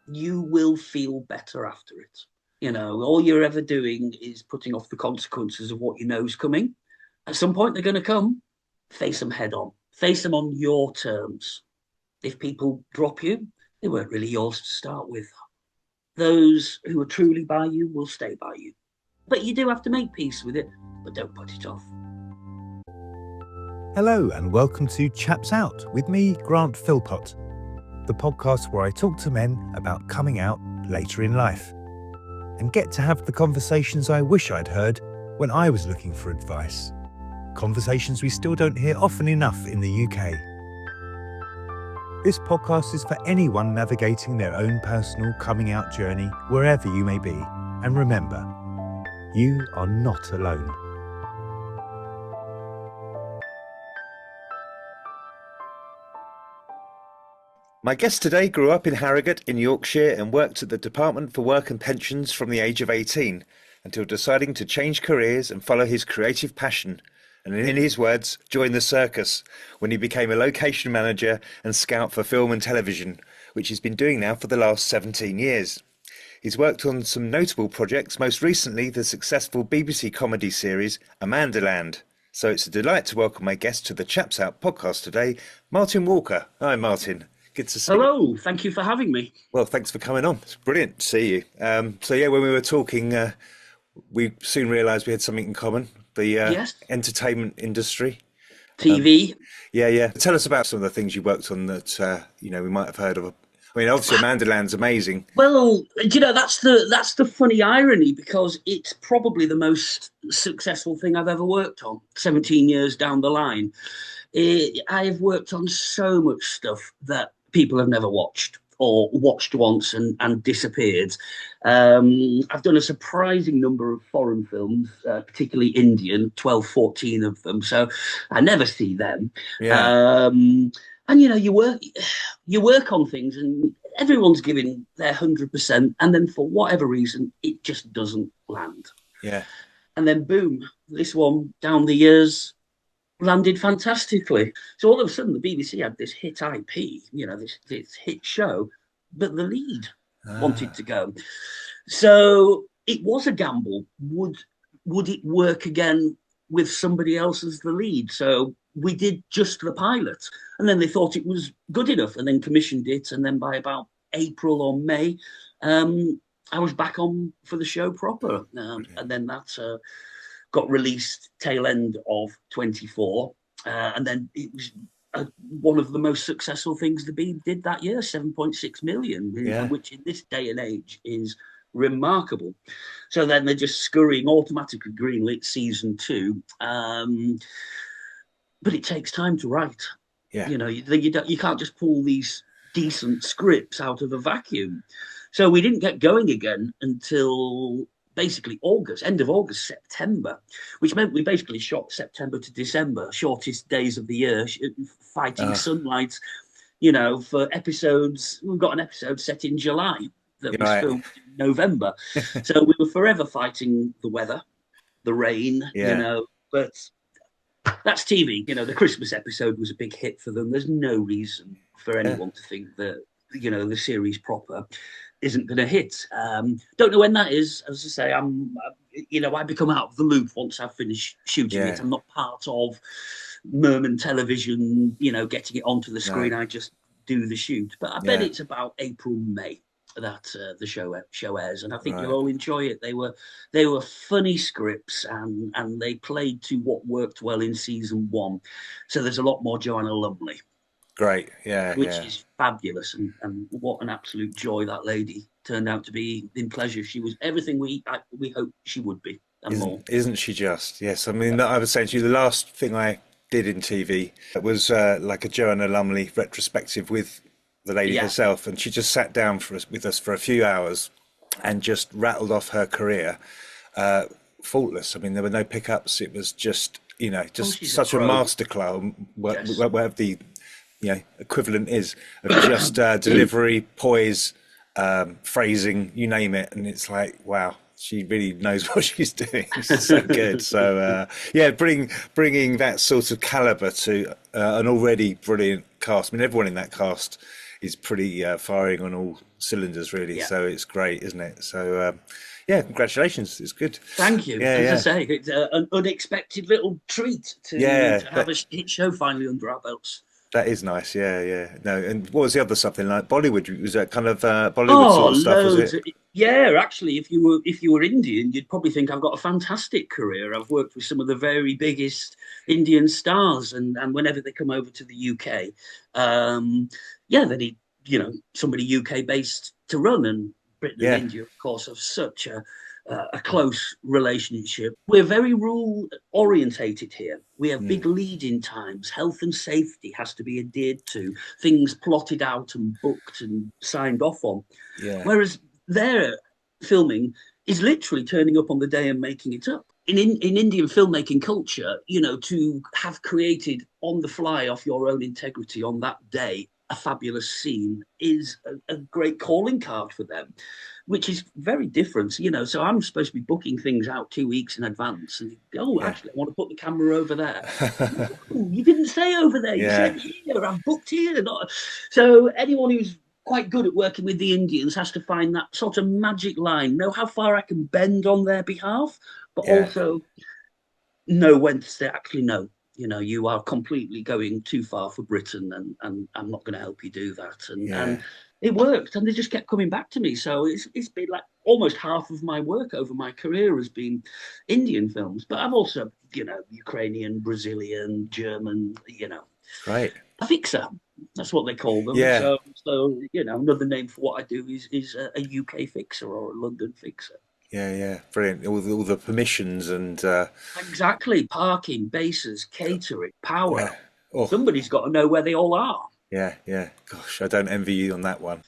you will feel better after it. All you're ever doing is putting off the consequences of what you know is coming. At some point, they're going to come. Face them head on. Face them on your terms. If people drop you, they weren't really yours to start with. Those who are truly by you will stay by you. But you do have to make peace with it, but don't put it off. Hello and welcome to Chaps Out with me, Grant Philpott, the podcast where I talk to men about coming out later in life and get to have the conversations I wish I'd heard when I was looking for advice. Conversations we still don't hear often enough in the UK. This podcast is for anyone navigating their own personal coming out journey wherever you may be. And remember, you are not alone. My guest today grew up in Harrogate in Yorkshire and worked at the Department for Work and Pensions from the age of 18 until deciding to change careers and follow his creative passion. And in his words, join the circus when he became a location manager and scout for film and television, which he's been doing now for the last 17 years. He's worked on some notable projects, most recently the successful BBC comedy series Amandaland. So it's a delight to welcome my guest to the Chaps Out podcast today, Martin Walker. Hi, Martin. Good to see you. Hello, thank you for having me. Well, thanks for coming on. It's brilliant to see you. When we were talking, we soon realised we had something in common, the Yes. entertainment industry. TV. Yeah. Tell us about some of the things you worked on that, we might have heard of. I mean, obviously, Amandaland's amazing. Well, that's the funny irony, because it's probably the most successful thing I've ever worked on, 17 years down the line. I've worked on so much stuff that people have never watched or watched once and disappeared. I've done a surprising number of foreign films, particularly Indian, 12, 14 of them. So I never see them. Yeah. And you work on things and everyone's giving their 100%. And then for whatever reason, it just doesn't land. Yeah. And then boom, this one down the years landed fantastically. So all of a sudden, the BBC had this hit IP, this hit show, but the lead wanted to go. So it was a gamble. Would it work again with somebody else as the lead? So we did just the pilot, and then they thought it was good enough, and then commissioned it. And then by about April or May, I was back on for the show proper, and then that got released tail end of 24, and then it was one of the most successful things the Beeb did that year, 7.6 million, which in this day and age is remarkable. So then they're just scurrying, automatically greenlit season 2, but it takes time to write. Yeah. You can't just pull these decent scripts out of a vacuum. So we didn't get going again until basically end of August, September, which meant we basically shot September to December, shortest days of the year, fighting sunlight, for episodes. We've got an episode set in July that was filmed in November. So we were forever fighting the weather, the rain, but that's TV. The Christmas episode was a big hit for them. There's no reason for anyone to think that, the series proper isn't going to hit. Don't know when that is. As I say, I become out of the loop once I've finished shooting it. I'm not part of Merman Television, getting it onto the screen. No. I just do the shoot. But I bet it's about April, May that the show airs, and I think you'll all enjoy it. They were funny scripts, and they played to what worked well in season 1. So there's a lot more Joanna Lumley. Great, which is fabulous, and what an absolute joy that lady turned out to be in Pleasure. She was everything we hoped she would be, and more. Isn't she just? Yes, I mean, I was saying to you, the last thing I did in TV was like a Joanna Lumley retrospective with the lady herself, and she just sat down with us for a few hours and just rattled off her career, faultless. I mean, there were no pickups. It was just, such a masterclass, whatever the equivalent is of just delivery, poise, phrasing, you name it, and it's like, wow, she really knows what she's doing. It's so good. So bringing that sort of caliber to an already brilliant cast. I mean, everyone in that cast is pretty firing on all cylinders, really. Yeah. So it's great, isn't it? So yeah, congratulations. It's good. Thank you. Yeah, As I yeah, say, it's an unexpected little treat yeah. to have a hit show finally under our belts. That is nice. Yeah, yeah. No, and what was the other something like Bollywood? Was that kind of Bollywood Oh, sort of stuff? Was loads. it? Yeah, actually, if you were Indian, you'd probably think I've got a fantastic career. I've worked with some of the very biggest Indian stars, and whenever they come over to the UK, yeah, they need somebody UK based to run. And Britain and Yeah. India, of course, have such a close relationship. We're very rule orientated here. We have big lead-in times. Health and safety has to be adhered to. Things plotted out and booked and signed off on. Yeah. Whereas their filming is literally turning up on the day and making it up. In Indian filmmaking culture, to have created on the fly off your own integrity on that day a fabulous scene is a great calling card for them, which is very different. So I'm supposed to be booking things out 2 weeks in advance, and Yeah. actually, I want to put the camera over there. Oh, you didn't say over there. You Yeah. said here. I've booked here. So anyone who's quite good at working with the Indians has to find that sort of magic line, know how far I can bend on their behalf, but Yeah. also know when to say, actually, no, you are completely going too far for Britain, and I'm not going to help you do that. And it worked, and they just kept coming back to me. So it's been like almost half of my work over my career has been Indian films, but I've also, Ukrainian, Brazilian, German, Right. a fixer. That's what they call them. Yeah. So another name for what I do is a UK fixer or a London fixer. Yeah. Yeah. Brilliant. All the permissions and Exactly. Parking, bases, catering, power. yeah. Oh, Somebody's got to know where they all are. yeah. Yeah. Gosh, I don't envy you on that one.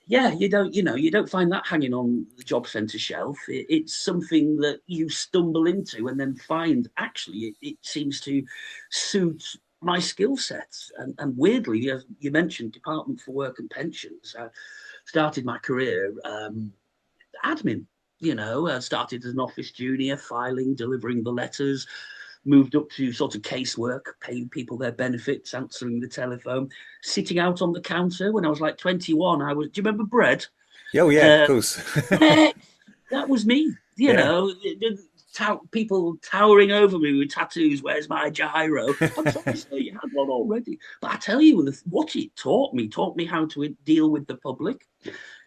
Yeah, you don't find that hanging on the job centre shelf. It's something that you stumble into and then find actually it seems to suit my skill sets. And weirdly, as you mentioned, Department for Work and Pensions. I started my career admin. I started as an office junior, filing, delivering the letters, moved up to sort of casework, paying people their benefits, answering the telephone, sitting out on the counter. When I was like 21, do you remember Bread? Oh, yeah, of course. That was me, Yeah. people towering over me with tattoos. Where's my gyro? I'm sorry, sir, you had one already. But I tell you, what it taught me how to deal with the public.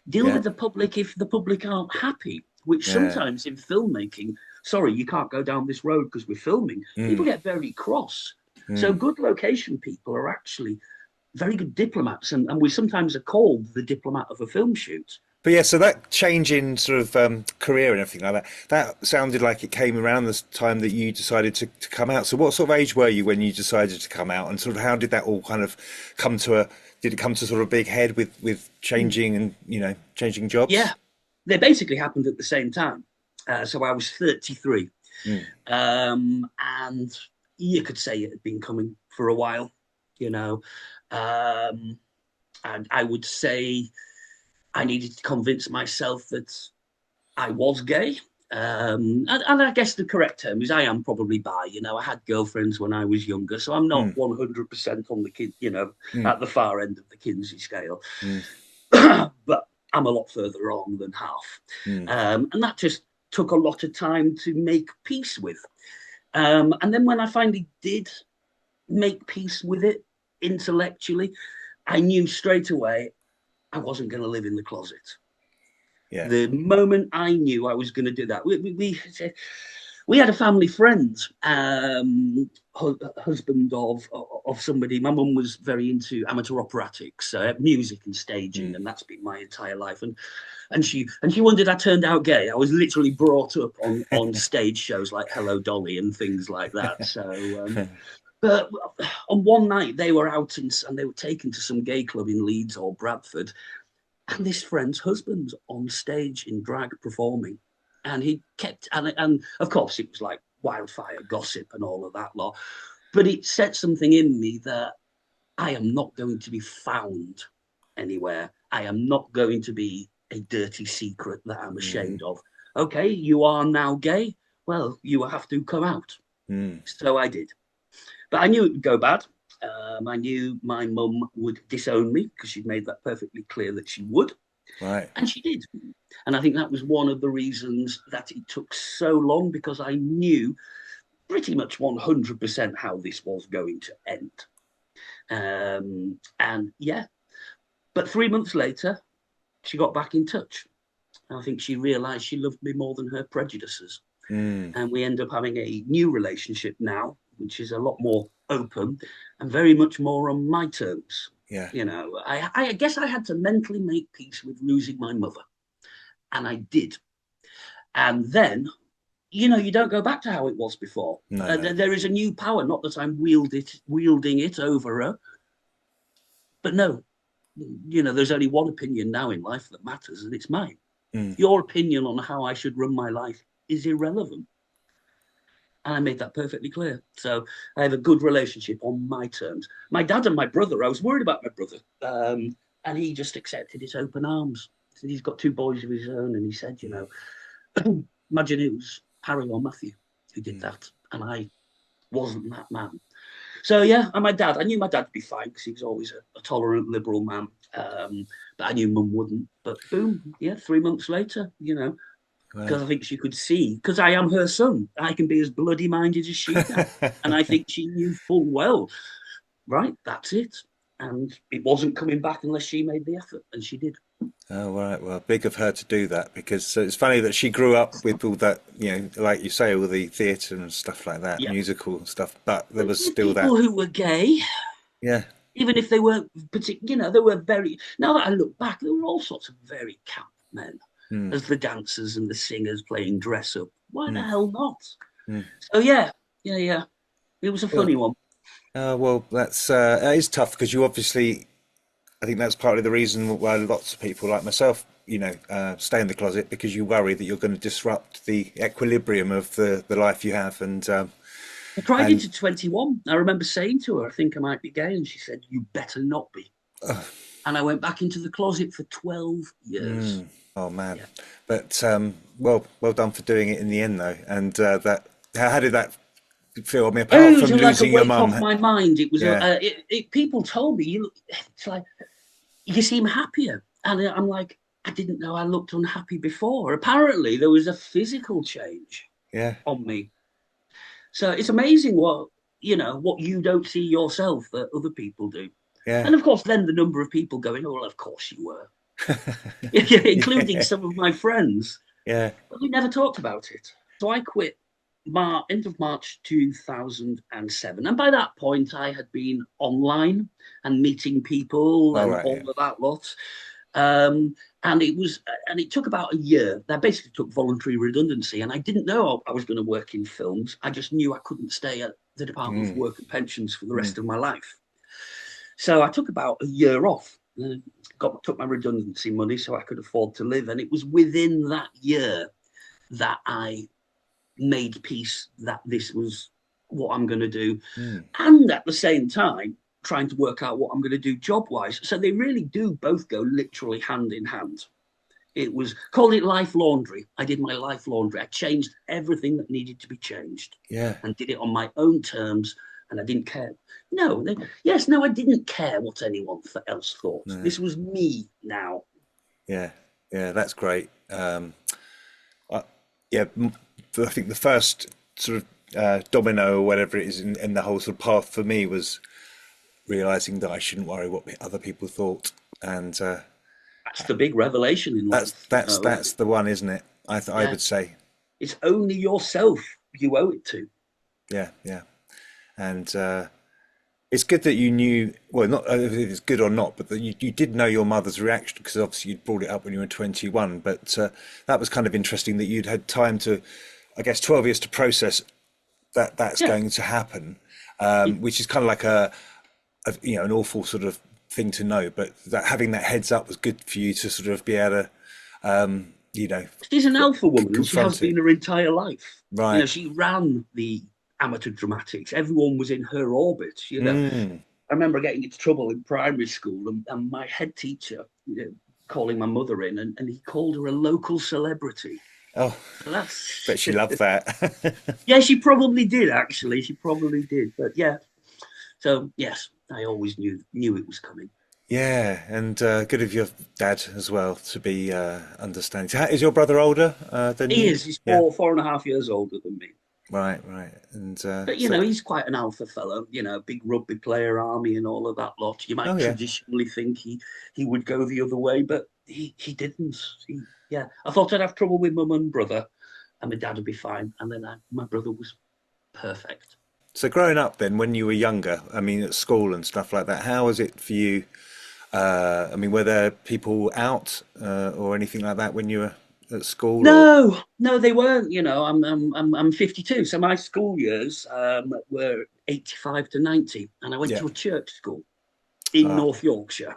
Deal Yeah. with the public if the public aren't happy, which Yeah. sometimes in filmmaking, sorry, you can't go down this road because we're filming. People get very cross. So good location people are actually very good diplomats, and we sometimes are called the diplomat of a film shoot. But yeah, so that change in sort of career and everything like that sounded like it came around the time that you decided to come out. So what sort of age were you when you decided to come out, and sort of how did that all kind of did it come to sort of a big head with changing and, changing jobs? Yeah, they basically happened at the same time. So I was 33. And you could say it had been coming for a while, and I would say I needed to convince myself that I was gay. And I guess the correct term is I am probably bi. I had girlfriends when I was younger, so I'm not 100% on the kid, at the far end of the Kinsey scale. But I'm a lot further on than half. And that just took a lot of time to make peace with. And then when I finally did make peace with it intellectually, I knew straight away I wasn't going to live in the closet. Yeah. The moment I knew I was going to do that, we had a family friend, husband of somebody. My mum was very into amateur operatics, music and staging, and that's been my entire life. And she wondered I turned out gay. I was literally brought up on stage shows like Hello Dolly and things like that. So, but on one night they were out and they were taken to some gay club in Leeds or Bradford. And this friend's husband on stage in drag performing. And he kept, and of course it was like wildfire gossip and all of that lot. But it set something in me that I am not going to be found anywhere. I am not going to be a dirty secret that I'm ashamed of. Okay, you are now gay. Well, you have to come out. So I did. But I knew it would go bad. I knew my mum would disown me because she'd made that perfectly clear that she would. Right. And she did. And I think that was one of the reasons that it took so long, because I knew pretty much 100% how this was going to end. And yeah, but 3 months later, she got back in touch. I think she realized she loved me more than her prejudices. And we end up having a new relationship now, which is a lot more open and very much more on my terms. Yeah. You know, I guess I had to mentally make peace with losing my mother. And I did. And then, you know, you don't go back to how it was before. No. There is a new power, not that I'm wielding it over her. But no, you know, there's only one opinion now in life that matters, and it's mine. Your opinion on how I should run my life is irrelevant. And I made that perfectly clear. So I have a good relationship on my terms. My dad and my brother, I was worried about my brother, and he just accepted it open arms. So he's got 2 boys of his own, and he said, you know, imagine it was Harry or Matthew who did that, and I wasn't that man. So yeah, and my dad, I knew my dad would be fine because he was always a tolerant, liberal man. But I knew mum wouldn't. But boom, yeah, 3 months later, you know, because I think she could see, because I am her son, I can be as bloody minded as she can. And I think she knew full well, right, that's it. And it wasn't coming back unless she made the effort, and she did. Oh, right. Well, big of her to do that, because it's funny that she grew up with all that, you know, like you say, all the theatre and stuff like that, Yeah. musical stuff, but there was still people that. Who were gay. Yeah. Even if they weren't particular, you know, they were very, now that I look back, there were all sorts of very camp men as the dancers and the singers playing dress up. Why the hell not? So yeah. It was a funny one. Well, that is tough, because you obviously, I think that's partly the reason why lots of people like myself, you know, stay in the closet, because you worry that you're going to disrupt the equilibrium of the life you have. And I cried into 21. I remember saying to her, I think I might be gay. And she said, you better not be. And I went back into the closet for 12 years. Oh, man. Yeah. But, well done for doing it in the end, though. And how did that feel? I mean, apart from losing your mum. Off my mind. It was, people told me, it's like, you seem happier. And I'm like, I didn't know I looked unhappy before. Apparently, there was a physical change on me. So it's amazing what you don't see yourself that other people do. Yeah. And of course, then the number of people going, oh, well, of course you were. Including some of my friends. Yeah. But we never talked about it. So I quit end of March 2007. And by that point, I had been online and meeting people and all of that lot. And it took about a year. I basically took voluntary redundancy, and I didn't know I was going to work in films. I just knew I couldn't stay at the Department for Work and Pensions for the rest of my life. So I took about a year off, took my redundancy money so I could afford to live. And it was within that year that I made peace that this was what I'm going to do. And at the same time, trying to work out what I'm going to do job-wise. So they really do both go literally hand in hand. Called it life laundry. I did my life laundry. I changed everything that needed to be changed. Yeah. And did it on my own terms, and I didn't care. I didn't care what anyone else thought. No. This was me now. Yeah, that's great. I think the first sort of domino or whatever it is in the whole sort of path for me was realizing that I shouldn't worry what other people thought, and that's the big revelation in life. That's the one, isn't it? I would say it's only yourself you owe it to. Yeah, and it's good that you knew. Well, not if it's good or not, but that you did know your mother's reaction, because obviously you'd brought it up when you were 21. But that was kind of interesting that you'd had time to, I guess, 12 years to process that's going to happen, which is kind of like an awful sort of thing to know, but that having that heads up was good for you to sort of be able to, She's an alpha woman, and she has been her entire life. Right. She ran the amateur dramatics. Everyone was in her orbit. I remember getting into trouble in primary school, and my head teacher, calling my mother in, and he called her a local celebrity. Oh, bet she loved that. Yeah, she probably did, actually. She probably did. But yeah, So yes, I always knew it was coming. Yeah, and good of your dad as well to be understanding. So is your brother older than He you? is. He's Yeah, 4.5 years older than me. right. And But so, he's quite an alpha fellow. Big rugby player, army, and all of that lot. You oh might yeah, traditionally think he would go the other way, but he didn't. Yeah, I thought I'd have trouble with mum and brother, and my dad would be fine. And then my brother was perfect. so growing up then, when you were younger, I mean, at school and stuff like that, how was it for you? I mean, were there people out or anything like that when you were at school, or No, they weren't. I'm 52, so my school years were 85 to 90, and I went yeah, to a church school in ah, North Yorkshire.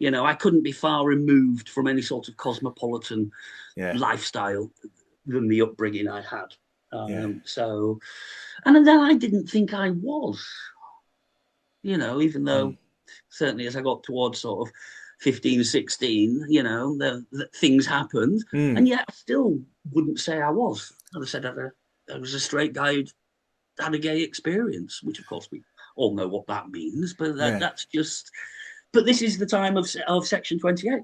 I couldn't be far removed from any sort of cosmopolitan yeah, lifestyle than the upbringing I had. yeah, And then I didn't think I was, even mm, though certainly as I got towards sort of 15, 16, the things happened. mm, And yet I still wouldn't say I was. As I said, I was a straight guy who'd had a gay experience, which of course we all know what that means, but yeah, that's just, but this is the time of Section 28.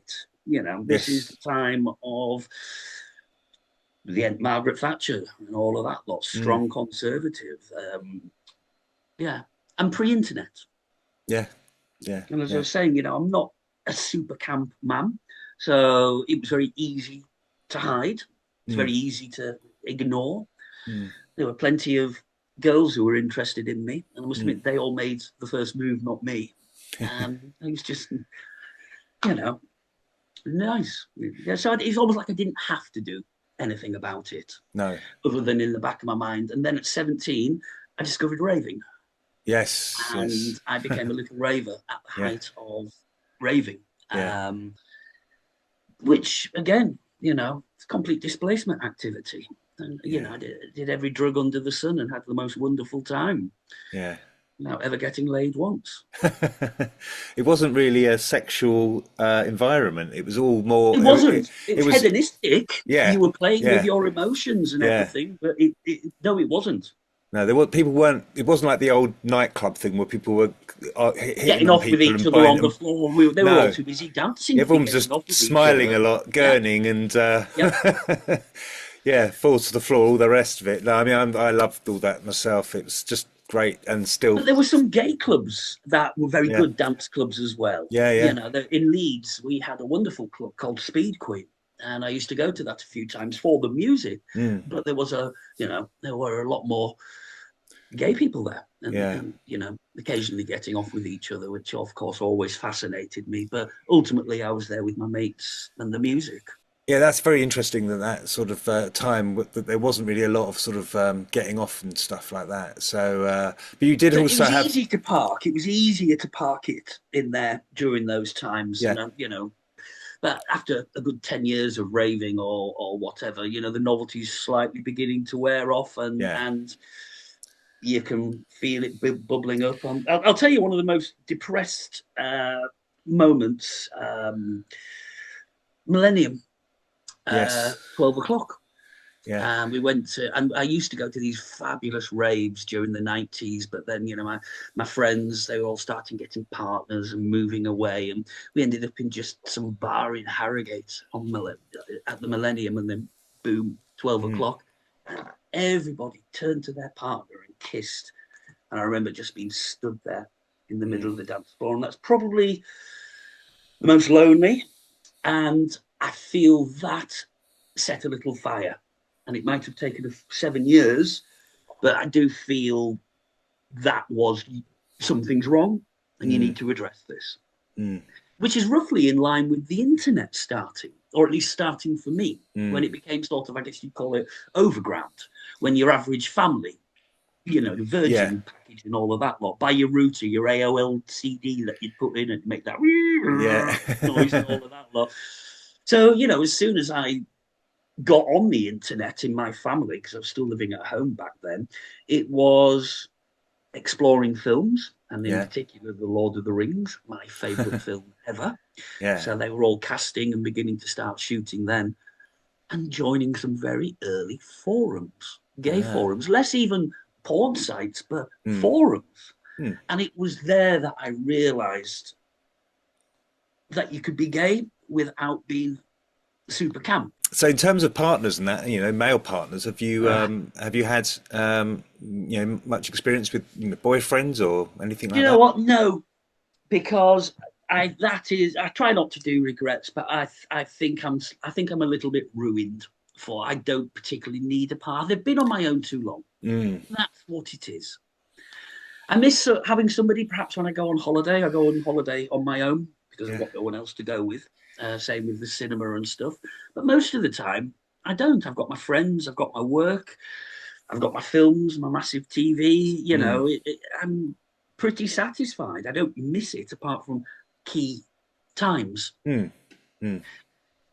This is yes, the time of the end, Margaret Thatcher and all of that lot, mm, strong conservative. Yeah, and pre-internet. yeah, yeah, And as I yeah, was saying, I'm not a super camp man, so it was very easy to hide. It's mm, very easy to ignore. mm, There were plenty of girls who were interested in me, and I must mm. admit they all made the first move, not me. It was just, nice. Yeah, so it's almost like I didn't have to do anything about it, No, other than in the back of my mind. And then at 17, I discovered raving, yes, and yes, I became a little raver at the yeah, height of raving, yeah, which again, it's complete displacement activity. And yeah, I did every drug under the sun and had the most wonderful time yeah. without ever getting laid once. It wasn't really a sexual environment. It was all more. It wasn't. It It was was, hedonistic. yeah, You were playing with yeah, your emotions and yeah. everything, but no, it wasn't. No, there were people weren't. It wasn't like the old nightclub thing where people were hitting Getting on off with people each and other buying on the them. floor. They were all No, too busy dancing to be everyone was getting just off with each smiling other. a lot, Yeah, gurning, and yep. yeah, falls to the floor. All the rest of it. No, I mean, I loved all that myself. It was just great, and still, But there were some gay clubs that were very yeah, good dance clubs as well. yeah, yeah. In Leeds, we had a wonderful club called Speed Queen. And I used to go to that a few times for the music. Mm, But there were a lot more gay people there, and, yeah. and occasionally getting off with each other, which of course always fascinated me. But ultimately, I was there with my mates and the music. Yeah, that's very interesting that that sort of time that there wasn't really a lot of sort of getting off and stuff like that. So, but you did So it also was have, easy to park. It was easier to park it in there during those times, yeah, and. But after a good 10 years of raving or whatever, the novelty's slightly beginning to wear off, yeah, and you can feel it bubbling up. I'll tell you one of the most depressed moments, Millennium, yes, 12 o'clock. yeah, And we went to, and I used to go to these fabulous raves during the 90s, but then, my friends, they were all starting getting partners and moving away. And we ended up in just some bar in Harrogate at the Millennium, and then boom, 12 mm, o'clock. And everybody turned to their partner and kissed. And I remember just being stood there in the middle mm, of the dance floor. And that's probably the most lonely. And I feel that set a little fire. And it might have taken 7 years, but I do feel that was something's wrong and you mm, need to address this, mm, which is roughly in line with the internet starting, or at least starting for me, when mm, it became sort of, I guess you'd call it overground, when your average family, the yeah, Virgin package and all of that lot, buy your router, your AOL CD that you'd put in and make that yeah, noise and all of that lot. So, as soon as I got on the internet in my family, because I was still living at home back then, it was exploring films, and in yeah, particular, The Lord of the Rings, my favourite film ever. yeah, So they were all casting and beginning to start shooting then, and joining some very early forums, gay ah, forums, less even porn sites, but mm, forums. And it was there that I realised that you could be gay without being super camp. So in terms of partners and that, male partners, have you had much experience with boyfriends or anything like You that? know what? No, because I try not to do regrets, but I think I'm a little bit ruined. For I don't particularly need a partner. I've been on my own too long. That's what it is. I miss having somebody. Perhaps when I go on holiday, I go on holiday on my own because I've got no one else to go with. Same with the cinema and stuff. But most of the time, I don't. I've got my friends. I've got my work. I've got my films, my massive TV. I'm pretty satisfied. I don't miss it apart from key times.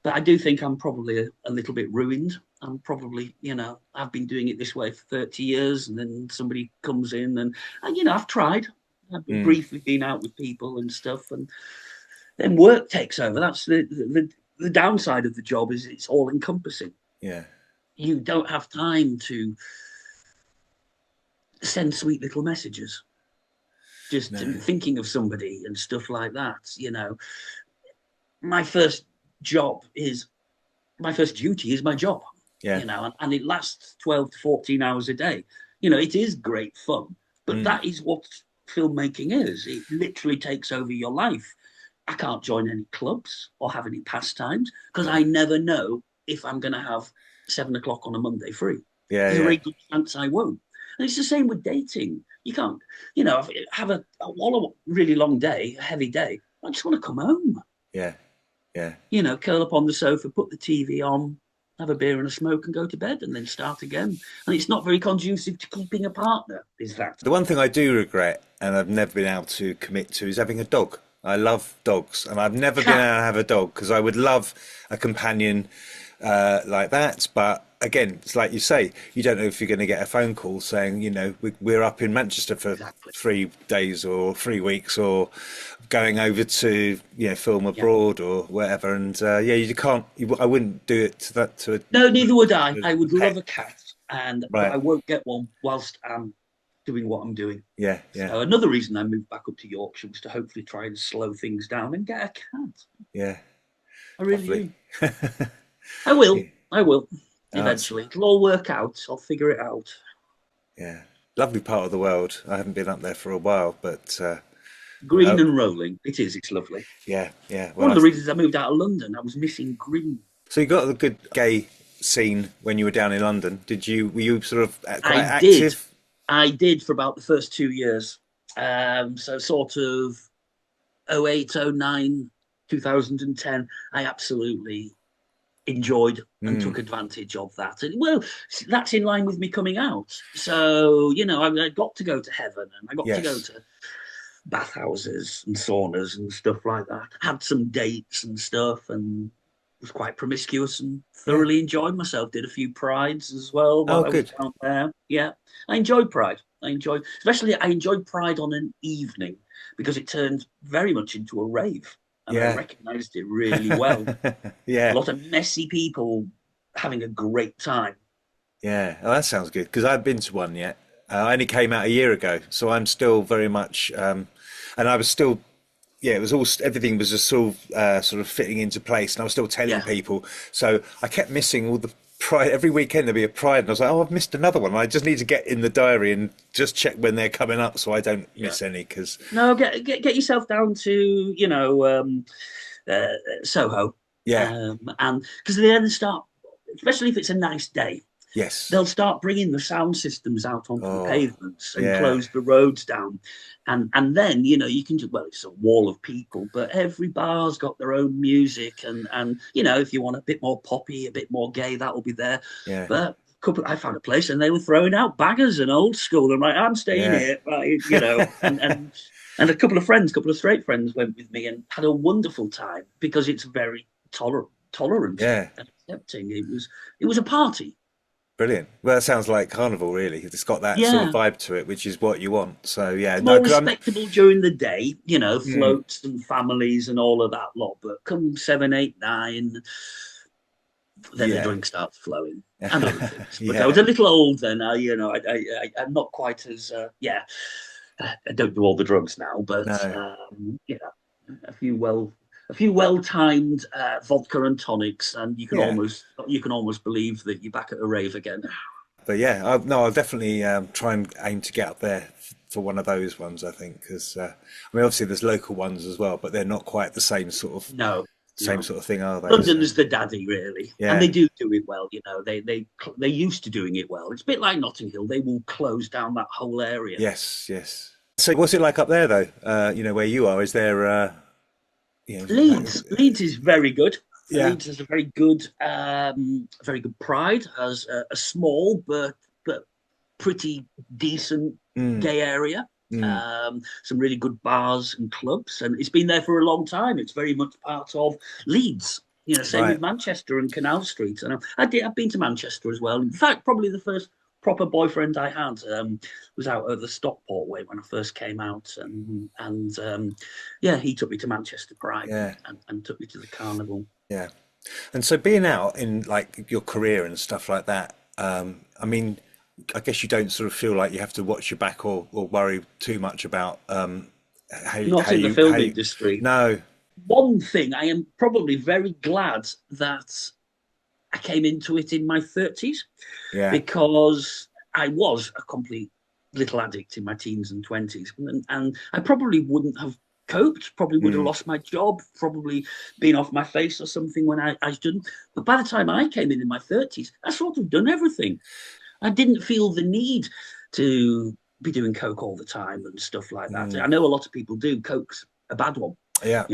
But I do think I'm probably a little bit ruined. I'm probably, I've been doing it this way for 30 years, and then somebody comes in and I've tried. I've briefly been out with people and stuff, and then work takes over. That's the downside of the job, is it's all encompassing. Yeah. You don't have time to send sweet little messages. Just thinking of somebody and stuff like that, My first duty is my job. And it lasts 12 to 14 hours a day. It is great fun, but that is what filmmaking is. It literally takes over your life. I can't join any clubs or have any pastimes because I never know if I'm going to have 7 o'clock on a Monday free. There's a very good chance I won't. And it's the same with dating. You can't, have a really long day, a heavy day. I just want to come home. Yeah. Curl up on the sofa, put the TV on, have a beer and a smoke and go to bed and then start again. And it's not very conducive to keeping a partner, is that? The one thing I do regret, and I've never been able to commit to, is having a dog. I love dogs, and I've never been able to have a dog because I would love a companion like that. But again, it's like you say, you don't know if you're going to get a phone call saying, we're up in Manchester for 3 days or 3 weeks, or going over to film abroad or whatever. And you can't. I wouldn't do it to that. No, neither would I. I would love a cat, but I won't get one whilst I'm doing what I'm doing. Yeah. So another reason I moved back up to Yorkshire was to hopefully try and slow things down and get a cat. Yeah, I really do. I will eventually. It'll all work out. I'll figure it out. Yeah, lovely part of the world. I haven't been up there for a while, but green and rolling. It is. It's lovely. Yeah. Well, one of the reasons I moved out of London, I was missing green. So you got a good gay scene when you were down in London. Were you sort of quite active? I did for about the first 2 years. So sort of 08, 09, 2010, I absolutely enjoyed and took advantage of that. And well, that's in line with me coming out. So, I got to go to heaven, and I got to go to bathhouses and saunas and stuff like that. Had some dates and stuff, and was quite promiscuous and thoroughly enjoyed myself. Did a few prides as well while I was out there. Yeah, I enjoyed Pride. I enjoyed Pride on an evening because it turned very much into a rave. And I recognised it really well. A lot of messy people having a great time. Yeah, that sounds good, because I haven't been to one yet. I only came out a year ago, so I'm still very much, and I was still, it was all, everything was just sort of fitting into place, and I was still telling people. So I kept missing all the Pride. Every weekend there'd be a Pride, and I was like, I've missed another one. I just need to get in the diary and just check when they're coming up, so I don't miss any. Because get yourself down to Soho, and because then start, especially if it's a nice day. Yes, they'll start bringing the sound systems out onto the pavements and close the roads down, and then you can just, well, it's a wall of people, but every bar's got their own music, and if you want a bit more poppy, a bit more gay, that'll be there. But I found a place and they were throwing out baggers and old school. I'm like, I'm staying here, right, and a couple of straight friends went with me and had a wonderful time because it's very tolerant and accepting. It was a party. Brilliant. Well, that sounds like carnival, really. It's got that sort of vibe to it, which is what you want. So, more respectable during the day, floats and families and all of that lot. But come 7, 8, 9, then the drink starts flowing. And other things. But I was a little old then. I'm not quite as I don't do all the drugs now, but No. a few well-timed vodka and tonics, and you can Yeah. almost believe that you're back at a rave again. But yeah, I'll definitely try and aim to get up there for one of those ones, I think, because I mean, obviously there's local ones as well, but they're not quite the No, same no. sort of thing, are they? So, London's the daddy, really, and yeah. they do it well. They're used to doing it well. It's a bit like Notting Hill; they will close down that whole area. Yes, yes. So what's it like up there, though? Where you are, is there, Leeds is very good. yeah, Leeds has a very good pride. Has a small but pretty decent mm, gay area. mm, Some really good bars and clubs, and it's been there for a long time. It's very much part of Leeds. Same with right, Manchester and Canal Street. And I've been to Manchester as well. In fact, probably the first proper boyfriend I had was out of the Stockport way when I first came out, and he took me to Manchester Pride yeah, and took me to the carnival. yeah. And so being out in like your career and stuff like that, I mean, I guess you don't sort of feel like you have to watch your back or worry too much about Not in the how film you, industry. no, One thing I am probably very glad that I came into it in my 30s, yeah, because I was a complete little addict in my teens and 20s. And I probably wouldn't have coped, probably would have mm, lost my job, probably been off my face or something when I didn't. But by the time I came in my 30s, I sort of done everything. I didn't feel the need to be doing coke all the time and stuff like that. mm, I know a lot of people do. Coke's a bad one, yeah,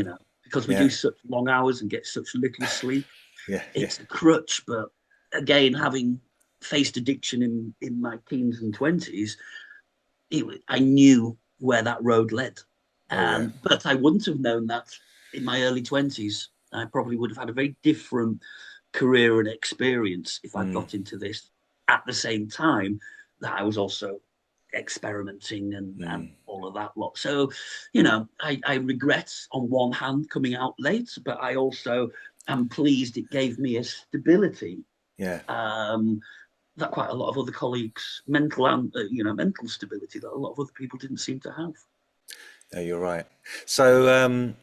because we yeah, do such long hours and get such little sleep. yeah, yeah, It's a crutch. But again, having faced addiction in my teens and 20s, I knew where that road led. oh yeah, But I wouldn't have known that in my early 20s. I probably would have had a very different career and experience if I'd mm, got into this at the same time that I was also experimenting and mm, all of that lot. So, I regret on one hand coming out late, but I also am pleased it gave me a stability yeah. um, that quite a lot of other colleagues, mental stability that a lot of other people didn't seem to have. No, you're right. So,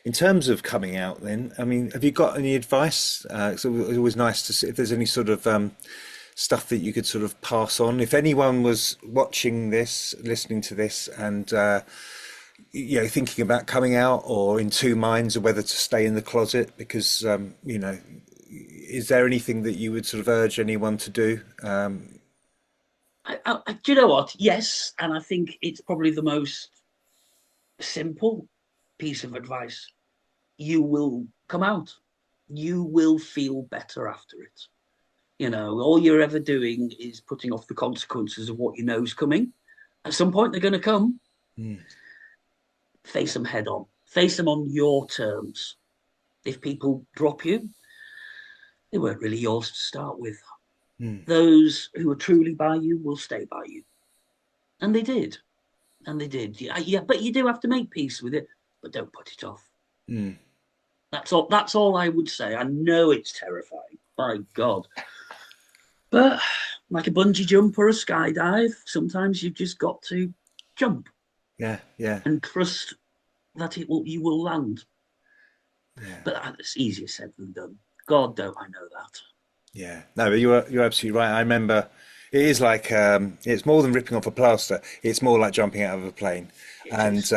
in terms of coming out, then, I mean, have you got any advice? So it's always nice to see if there's any sort of stuff that you could sort of pass on. If anyone was watching this, listening to this, and thinking about coming out or in two minds of whether to stay in the closet, because is there anything that you would sort of urge anyone to do? Do you know what? Yes, and I think it's probably the most simple piece of advice. You will come out. You will feel better after it. All you're ever doing is putting off the consequences of what you know is coming. At some point, they're going to come. Mm, Face them head on. Face them on your terms. If people drop you, they weren't really yours to start with. mm, Those who are truly by you will stay by you. And they did. And they did. Yeah, but you do have to make peace with it, but don't put it off. mm. That's all I would say. I know it's terrifying. By God. But like a bungee jump or a skydive, sometimes you've just got to jump Yeah, yeah, and trust that you will land. yeah. But it's easier said than done. God, don't I know that. Yeah, no, but you're absolutely right. I remember it is like it's more than ripping off a plaster. It's more like jumping out of a plane, It and is.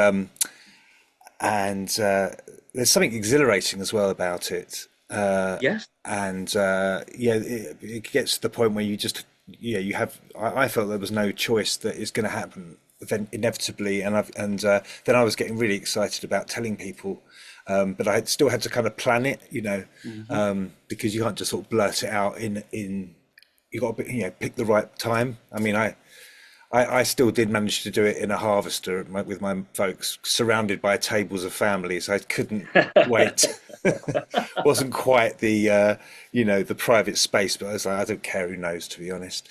there's something exhilarating as well about it. Yes. And it gets to the point where you just you have. I felt there was no choice that it's going to happen then inevitably, then I was getting really excited about telling people. But I still had to kind of plan it, Mm-hmm. because you can't just sort of blurt it out in you got to pick the right time. I mean, I still did manage to do it in a harvester with my folks, surrounded by tables of families. I couldn't wait. Wasn't quite the private space, but I was like, I don't care who knows, to be honest.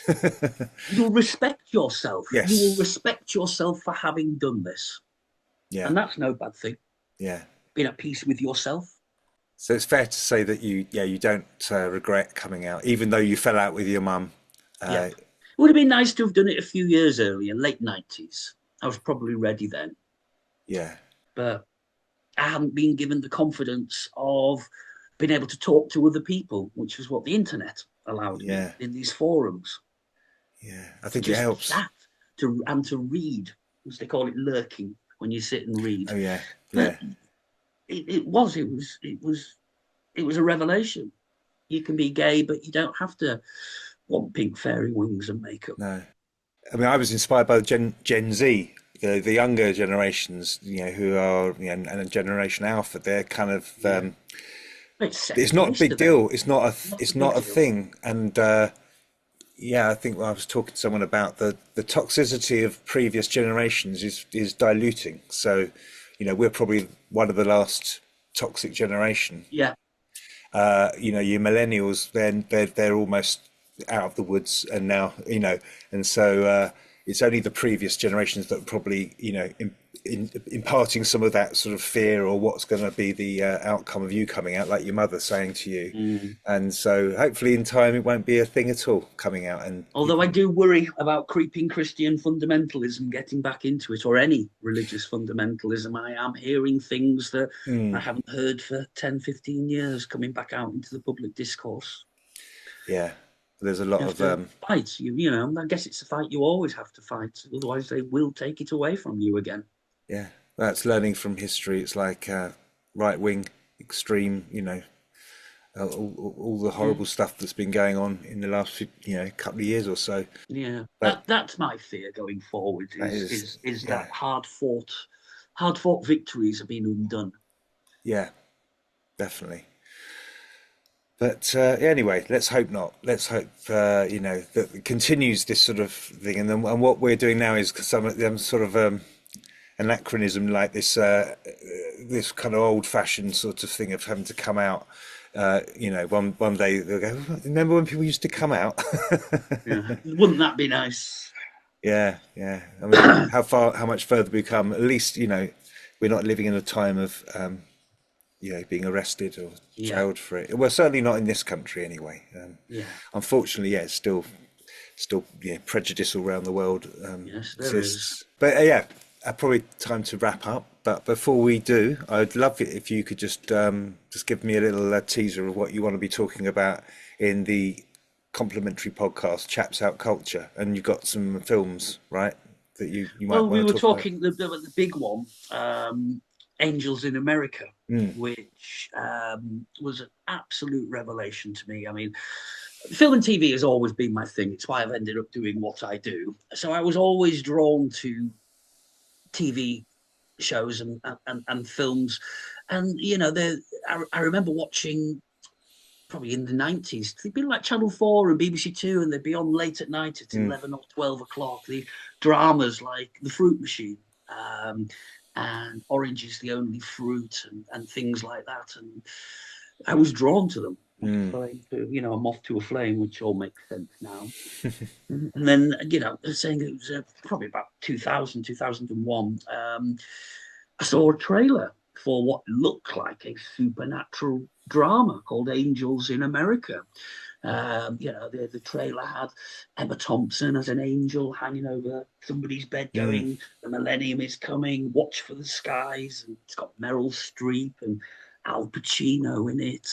You'll respect yourself. You will Yes. respect yourself for having done this. Yeah. And that's no bad thing. Yeah. Being at peace with yourself. So it's fair to say that you don't regret coming out, even though you fell out with your mum. Yeah. It would have been nice to have done it a few years earlier, late 90s. I was probably ready then, Yeah. but I hadn't been given the confidence of being able to talk to other people, which was what the internet allowed me Yeah. in these forums. Yeah. I To think it just helps. chat and to read, as they call it, lurking, when you sit and read. Oh yeah. But Yeah. it was a revelation. You can be gay, but you don't have to want pink fairy wings and makeup. No. I mean, I was inspired by Gen Z, the younger generations, who are, and a Generation Alpha. They're kind of, Yeah. It's it's second not a place to big them. deal. It's not Not it's a big not a deal. thing. And yeah, I think I was talking to someone about the toxicity of previous generations is diluting. So, we're probably one of the last toxic generation. Yeah. Your millennials, then they're almost out of the woods, and now, and so it's only the previous generations that are probably, imparting some of that sort of fear, or what's going to be the outcome of you coming out, like your mother saying to you. Mm. And so hopefully in time it won't be a thing at all coming out, and Although I do worry about creeping Christian fundamentalism getting back into it, or any religious fundamentalism. I am hearing things that I haven't heard for 10, 15 years coming back out into the public discourse. yeah, there's a lot You have of to fight. I guess it's a fight you always have to fight. Otherwise, they will take it away from you again. yeah, that's learning from history. It's like right wing extreme, all the Yeah. horrible stuff that's been going on in the last couple of years or so. Yeah, But that's my fear going forward. that Is yeah, that hard fought victories have been undone. yeah, definitely. But anyway, let's hope not. Let's hope that it continues this sort of thing, and what we're doing now is some sort of anachronism, like this kind of old-fashioned sort of thing of having to come out. One day they'll go, remember when people used to come out? Yeah, wouldn't that be nice? Yeah, yeah. I mean, how much further we come? At least, we're not living in a time of, being arrested or Yeah, jailed for it. Well, certainly not in this country anyway. yeah. Unfortunately, yeah, it's still, prejudice all around the world Yes, there is. exists. But yeah, probably time to wrap up. But before we do, I'd love it if you could just give me a little teaser of what you want to be talking about in the complimentary podcast, Chaps Out Culture. And you've got some films, right, that you might Well, we want were to talk about. talking the big one, Angels in America, Mm, which was an absolute revelation to me. I mean, film and TV has always been my thing. It's why I've ended up doing what I do. So I was always drawn to TV shows and films. And, I remember watching probably in the 90s. They'd be like Channel 4 and BBC Two, and they'd be on late at night at mm, 11 or 12 o'clock. The dramas like The Fruit Machine, and Orange is the Only Fruit, and things like that. And I was drawn to them. mm, I'm off to a flame, which all makes sense now. And then, saying it was probably about 2000, 2001, I saw a trailer for what looked like a supernatural drama called Angels in America. The trailer had Emma Thompson as an angel hanging over somebody's bed mm, going, the millennium is coming, watch for the skies. And it's got Meryl Streep and Al Pacino in it.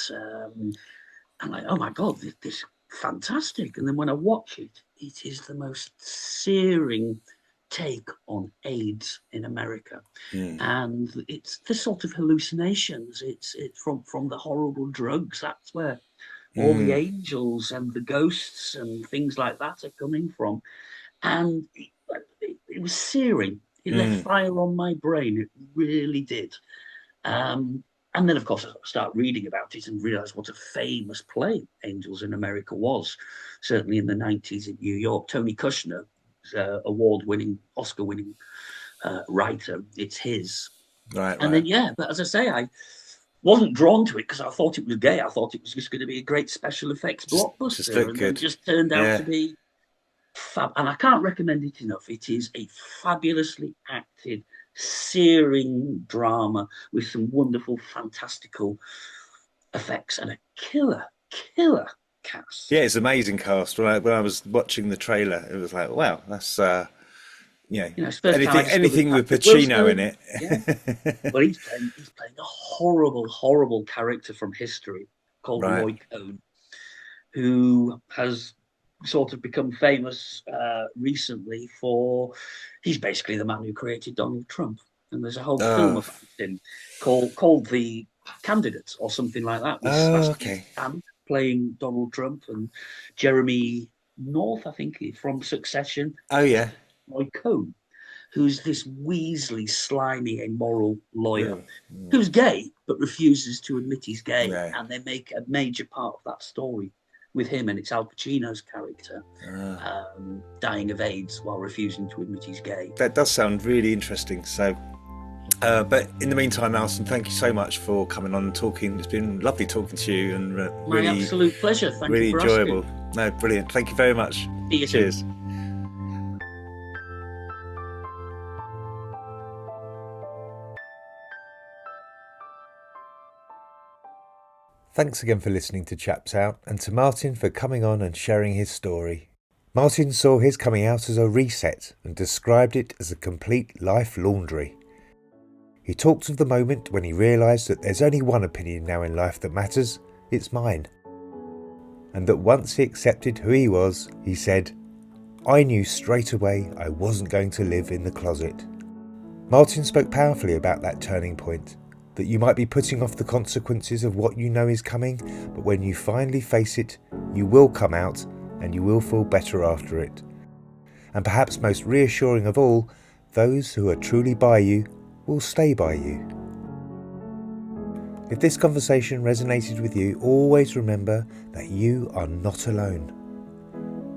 I'm like, oh my God, this is fantastic. And then when I watch it, it is the most searing take on AIDS in America. mm, And it's the sort of hallucinations. It's from the horrible drugs. That's where all the mm, angels and the ghosts and things like that are coming from. And it was searing. It left mm, fire on my brain. It really did. And then, of course, I start reading about it and realize what a famous play Angels in America was. Certainly in the 90s in New York. Tony Kushner, award-winning, Oscar-winning writer. It's his. right, And right. then, but as I say, I wasn't drawn to it because I thought it was gay. I thought it was just going to be a great special effects Just blockbuster. look And then good. just turned out Yeah. to be fab. And I can't recommend it enough. It is a fabulously acted, searing drama with some wonderful, fantastical effects and a killer cast. Yeah, it's amazing cast. When I was watching the trailer, it was like, wow, that's Yeah. You know, it's the first time I discovered Anything with Patrick Pacino in Wilson. it. Yeah. But he's playing a horrible character from history called Right. Roy Cohn, who has sort of become famous recently for he's basically the man who created Donald Trump. And there's a whole film about him called The Candidate or something like that, with Sebastian Okay. Stan playing Donald Trump and Jeremy North, I think, from Succession. Oh, yeah. Roy Cohn, who's this Weasley, slimy, immoral lawyer who's gay but refuses to admit he's gay. Right. And they make a major part of that story with him, and it's Al Pacino's character dying of AIDS while refusing to admit he's gay. That does sound really interesting. So, but in the meantime, Alison, thank you so much for coming on and talking. It's been lovely talking to you, and My absolute pleasure. Thank really you for enjoyable. asking. No, brilliant. Thank you very much. See you soon. Cheers. Thanks again for listening to Chaps Out, and to Martin for coming on and sharing his story. Martin saw his coming out as a reset and described it as a complete life laundry. He talked of the moment when he realised that there's only one opinion now in life that matters, it's mine. And that once he accepted who he was, he said, "I knew straight away I wasn't going to live in the closet." Martin spoke powerfully about that turning point, that you might be putting off the consequences of what you know is coming, but when you finally face it, you will come out and you will feel better after it. And perhaps most reassuring of all, those who are truly by you will stay by you. If this conversation resonated with you, always remember that you are not alone.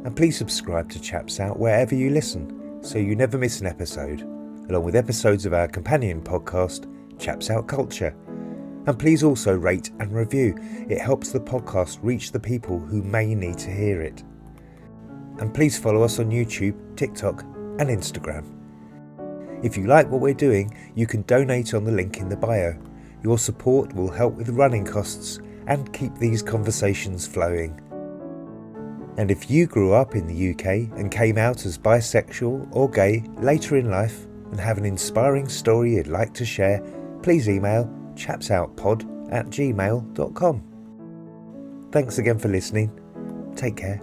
And please subscribe to Chaps Out wherever you listen, so you never miss an episode, along with episodes of our companion podcast, Chaps Out Culture. And please also rate and review. It helps the podcast reach the people who may need to hear it. And please follow us on YouTube, TikTok and Instagram. If you like what we're doing, you can donate on the link in the bio. Your support will help with running costs and keep these conversations flowing. And if you grew up in the UK and came out as bisexual or gay later in life and have an inspiring story you'd like to share, please email chapsoutpod@gmail.com. Thanks again for listening. Take care.